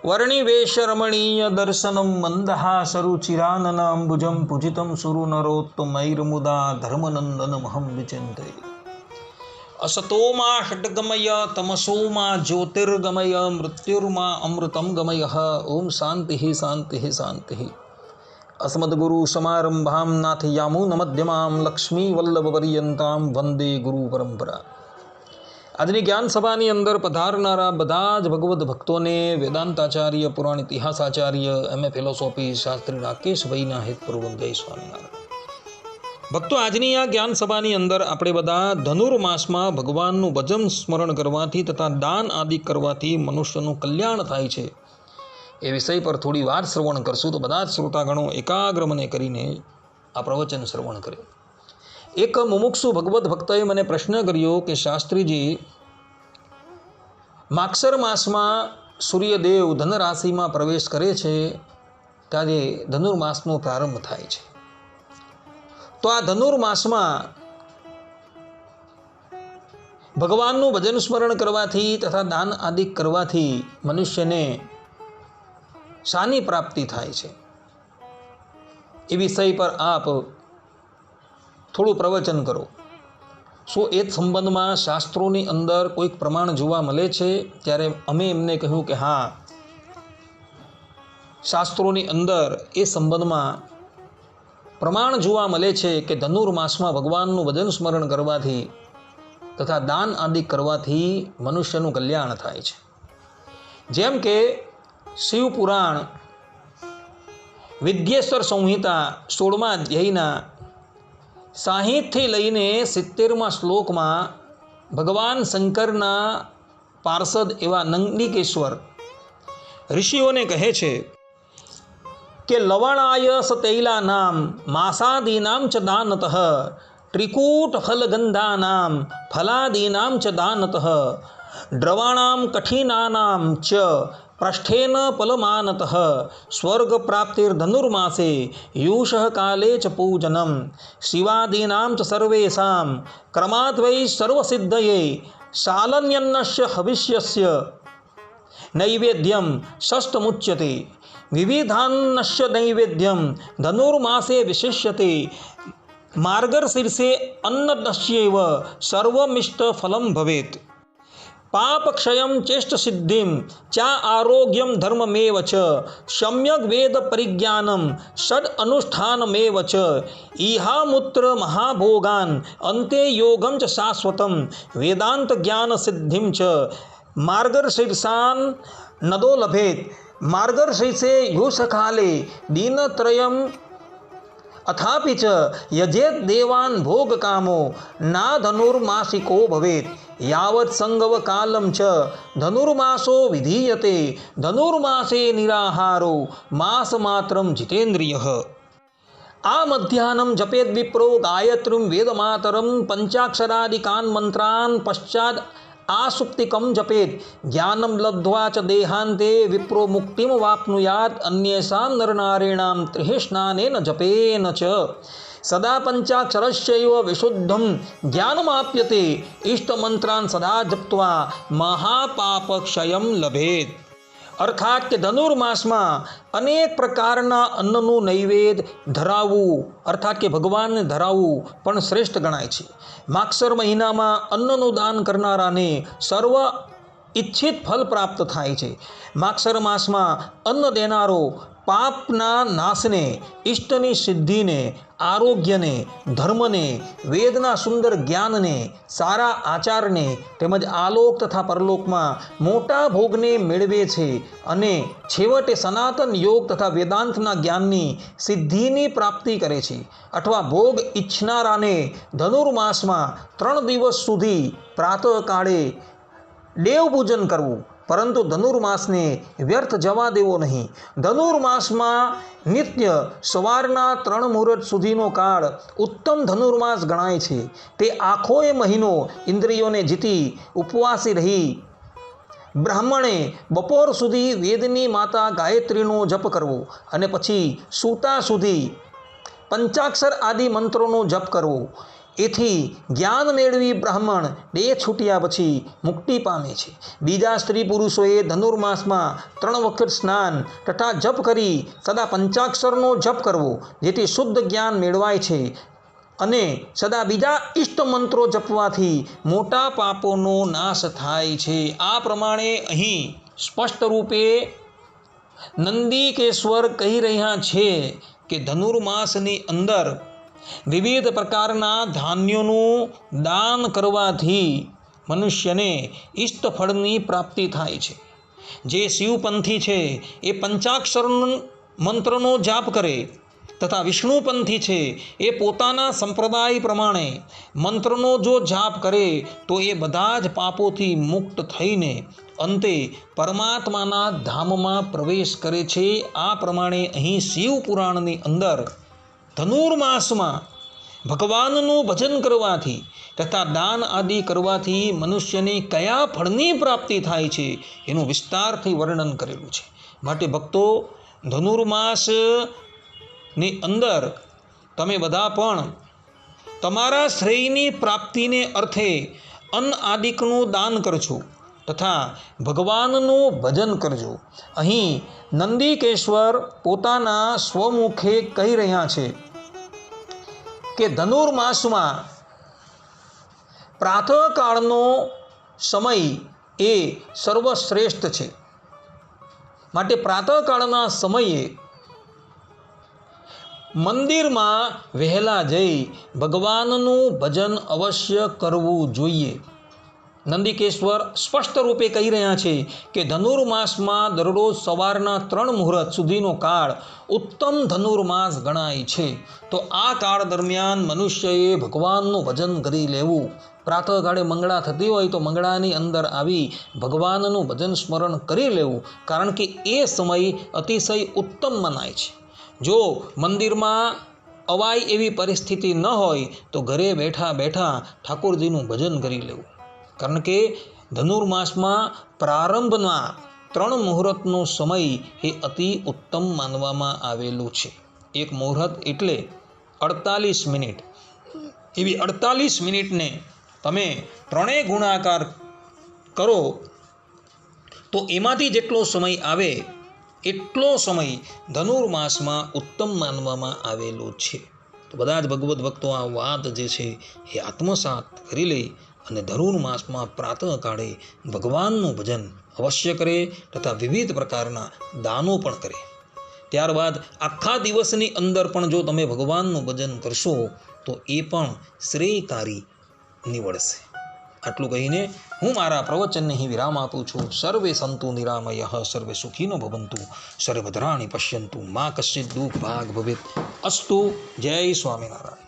वर्णिवेश रमणीय दर्शनम मंदहासरुचिराननाम्बुजं पूजितं सुरनरोत्तमैर्मुदा धर्मनन्दनमहं विचिन्ते। असतो मा षड्गमय तमसो मा ज्योतिर्गमय मृत्युर्मा अमृतं गमय। ओम शांति शांति शांति। अस्मद्गुरु समारंभां नाथयामुनमध्यमां लक्ष्मीवल्लभपर्यन्तां वंदे गुरु परंपरा। આજની જ્ઞાન સભાની અંદર પધારનારા બધા જ ભગવદ્ ભક્તોને વેદાંતાચાર્ય પુરાણ ઇતિહાસાચાર્ય એમએ ફિલોસોફી શાસ્ત્રી રાકેશભાઈના હેતપૂર્વક જય સ્વામિનારાયણ। ભક્તો, આજની આ જ્ઞાન સભાની અંદર આપણે બધા ધનુર્માસમાં ભગવાનનું ભજન સ્મરણ કરવાથી તથા દાન આદિ કરવાથી મનુષ્યનું કલ્યાણ થાય છે એ વિષય પર થોડી વાર શ્રવણ કરશું। તો બધા જ શ્રોતાગણો એકાગ્ર મને કરીને આ પ્રવચન શ્રવણ કરે। એક મુમુક્ષુ ભગવદ્ ભક્તોએ મને પ્રશ્ન કર્યો કે શાસ્ત્રીજી, માગસર માસમાં સૂર્યદેવ ધનરાશિમાં પ્રવેશ કરે છે ત્યારે ધનુર્માસનો પ્રારંભ થાય છે, તો આ ધનુર્માસમાં ભગવાનનું ભજન સ્મરણ કરવાથી તથા દાન આદિ કરવાથી મનુષ્યને શાની પ્રાપ્તિ થાય છે એ વિષય પર આપ થોડું પ્રવચન કરો। શું એ સંબંધમાં શાસ્ત્રોની અંદર કોઈક પ્રમાણ જોવા મળે છે? ત્યારે અમે એમને કહ્યું કે હા, શાસ્ત્રોની અંદર એ સંબંધમાં પ્રમાણ જોવા મળે છે કે ધનુર્માસમાં ભગવાનનું ભજન સ્મરણ કરવાથી તથા દાન આદિ કરવાથી મનુષ્યનું કલ્યાણ થાય છે। જેમ કે શિવપુરાણ વિદ્યેશ્વર સંહિતા 16મા અધ્યાયના 60થી લઈને 70મા શ્લોકમાં ભગવાન શંકરના પાર્ષદ એવા નંદિકેશ્વર ઋષિઓને કહે છે કે લવણાય સતૈલાનામ માસાદીનામ ચ દાનતઃ ત્રિકૂટ ફલગંધાનામ ફલાદીનામ ચ દાનતઃ દ્રવાણામ કઠિનાનામ ચ પૃષ્ઠેન પલમાનતઃ સ્વર્ગ પ્રાપ્તિર્ધનુર્માસે યુષઃ કાલે ચ પૂજનમ શિવાદીનામ ચ સર્વેષાં ક્રમાત વૈ સર્વસિદ્ધયે શાલન્યન્નસ્ય હવિષ્યસ્ય નૈવેદ્યમ ષષ્ઠમુચ્યતે વિવિધાન્નસ્ય નૈવેદ્યમ ધનુર્માસે વિશિષ્યતે માર્ગશીર્ષે અન્નદસ્યૈવ સર્વમિષ્ટ ફલમ ભવેત પાપક્ષયમ ચેષ્ટસિદ્ધિમ ચા આરોગ્યમ ધર્મમેવ ચ સમ્યક વેદ પરિજ્ઞાનમ ષડ અનુષ્ઠાનમેવ ચ ઇહામૂત્ર મહાભોગાન અંતે યોગમ ચ શાશ્વતમ વેદાંત જ્ઞાન સિદ્ધિમ ચ માર્ગશીર્ષાન નદો લભેત માર્ગશીર્ષે યુષકાલે દિનત્રયમ અથાપિ ચ યજેત દેવાન ભોગકામો ના ધનુર્માસિકો ભવેત યાવત સંગવ કાલમ ચ ધનુર્માસો વિધીયતે ધનુર્માસે નિરાહારો માસ માત્રમ જીતેન્દ્રિય। આ મધ્યાહ્નમ જપેદ વિપ્રો ગાયત્રીમ વેદમાતરમ પંચાક્ષરાદિકાન મંત્રાન પશ્ચાદ આસુપ્તિકમ જપેદ જ્ઞાનમ લબ્ધ્વા ચ દેહાંતે વિપ્રો મુક્તિમ વાપ્નુયાત અન્યેષાં નરનારીણામ ત્રિહિષ્ણાનેન જપેન ચ સદા પંચાક્ષરસ્યૈવ વિશુદ્ધમ જ્ઞાનમાપ્યતે ઇષ્ટમંત્રાન સદા જપ્ત્વા મહાપાપક્ષયમ લભેત। અર્થાત કે ધનુર્માસમાં અનેક પ્રકારના અન્નનું નૈવેદ્ય ધરાવવું અર્થાત કે ભગવાનને ધરાવવું પણ શ્રેષ્ઠ ગણાય છે। માગસર મહિનામાં અન્નનું દાન કરનારાને સર્વ ઈચ્છિત ફલ પ્રાપ્ત થાય છે। માગસર માસમાં અન્ન દેનારો પાપના નાશને, ઇષ્ટની સિદ્ધિને, આરોગ્યને, ધર્મને, વેદના સુંદર જ્ઞાનને, સારા આચારને તેમજ આલોક તથા પરલોકમાં મોટા ભોગને મેળવે છે અને છેવટે સનાતન યોગ તથા વેદાંતના જ્ઞાનની સિદ્ધિની પ્રાપ્તિ કરે છે। અથવા ભોગ ઈચ્છનારાને ધનુર્માસમાં 3 દિવસ સુધી પ્રાતઃકાળે દેવપૂજન કરવું, પરંતુ ધનુર્માસને વ્યર્થ જવા દેવો નહીં। ધનુર્માસમાં નિત્ય સવારના 3 મુહૂર્ત સુધીનો કાળ ઉત્તમ ધનુર્માસ ગણાય છે। તે આખોય મહિનો ઇન્દ્રિયોને જીતી ઉપવાસી રહી બ્રાહ્મણે બપોર સુધી વેદની માતા ગાયત્રીનો જપ કરવો અને પછી સૂતા સુધી પંચાક્ષર આદિ મંત્રોનો જપ કરવો। એથી જ્ઞાન મેળવી બ્રાહ્મણ દેહ છૂટ્યા પછી મુક્તિ પામે છે. બીજા સ્ત્રી પુરુષોએ ધનુર્માસમાં 3 વખત સ્નાન તથા જપ કરી સદા પંચાક્ષરનો જપ કરવો, જેથી શુદ્ધ જ્ઞાન મેળવાય છે. અને સદા બીજા ઇષ્ટ મંત્રો જપવાથી મોટા પાપોનો નાશ થાય છે. આ પ્રમાણે અહીં સ્પષ્ટ રૂપે નંદિકેશ્વર કહી રહ્યા છે કે ધનુર્માસની અંદર વિવિધ પ્રકારના ધાન્યોનું દાન કરવાથી મનુષ્યને ઇષ્ટ ફળની પ્રાપ્તિ થાય છે. જે શિવપંથી છે એ પંચાક્ષર મંત્રનો જાપ કરે તથા વિષ્ણુપંથી છે એ પોતાના સંપ્રદાય પ્રમાણે મંત્રનો જો જાપ કરે તો એ બધા જ પાપોથી મુક્ત થઈને અંતે પરમાત્માના ધામમાં પ્રવેશ કરે છે. આ પ્રમાણે અહીં શિવ પુરાણની અંદર ધનુર્માસમાં ભગવાનનું ભજન કરવાથી તથા દાન આદિ કરવાથી મનુષ્યને કયા ફળની પ્રાપ્તિ થાય છે એનું વિસ્તારથી વર્ણન કરેલું છે. માટે ભક્તો, ધનુર્માસની અંદર તમે બધા પણ તમારા શ્રેયની પ્રાપ્તિને અર્થે અન્ન આદિકનું દાન કરજો તથા ભગવાનનું ભજન કરજો. અહીં નંદિકેશ્વર પોતાના સ્વમુખે કહી રહ્યા છે કે ધનુર્માસમાં પ્રાતઃકાળનો સમય એ સર્વશ્રેષ્ઠ છે. માટે પ્રાતઃકાળના સમયે મંદિરમાં વહેલા જઈ ભગવાનનું ભજન અવશ્ય કરવું જોઈએ. નંદિકેશ્વર સ્પષ્ટ રૂપે કહી રહ્યા છે કે ધનુર્માસમાં દરરોજ સવારના 3 મુહૂર્ત સુધીનો કાળ ઉત્તમ ધનુર્માસ ગણાય છે. તો આ કાળ દરમિયાન મનુષ્યએ ભગવાનનું ભજન કરી લેવું. પ્રાતઃકાળે મંગળા થતી હોય તો મંગળાની અંદર આવી ભગવાનનું ભજન સ્મરણ કરી લેવું, કારણ કે એ સમય અતિશય ઉત્તમ મનાય છે. જો મંદિરમાં અવાય એવી પરિસ્થિતિ ન હોય તો ઘરે બેઠા બેઠા ઠાકોરજીનું ભજન કરી લેવું, કારણ કે ધનુર્માસમાં પ્રારંભના 3 મુહૂર્તનો સમય એ અતિ ઉત્તમ માનવામાં આવેલું છે. એક મુહૂર્ત એટલે 48 મિનિટ. એવી 48 મિનિટને તમે 3 ગુણાકાર કરો તો એમાંથી જેટલો સમય આવે એટલો સમય ધનુર્માસમાં ઉત્તમ માનવામાં આવેલો છે. તો બધા જ ભગવદ્ ભક્તો આ વાત જે છે એ આત્મસાત કરી લે અને ધનુર્માસમાં પ્રાતઃકાળે ભગવાનનું ભજન અવશ્ય કરે તથા વિવિધ પ્રકારના દાનો પણ કરે. ત્યારબાદ આખા દિવસની અંદર પણ જો તમે ભગવાનનું ભજન કરશો તો એ પણ શ્રેયકારી નીવડશે. આટલું કહીને હું મારા પ્રવચનને અહીં વિરામ આપું છું. સર્વે સંતુ નિરામયઃ, સર્વે સુખીનો ભવંતુ, સર્વભદ્રાણિ પશ્યન્તુ, મા કશ્ચિદ દુઃખ ભાગ ભવેત. અસ્તુ. જય સ્વામિનારાયણ.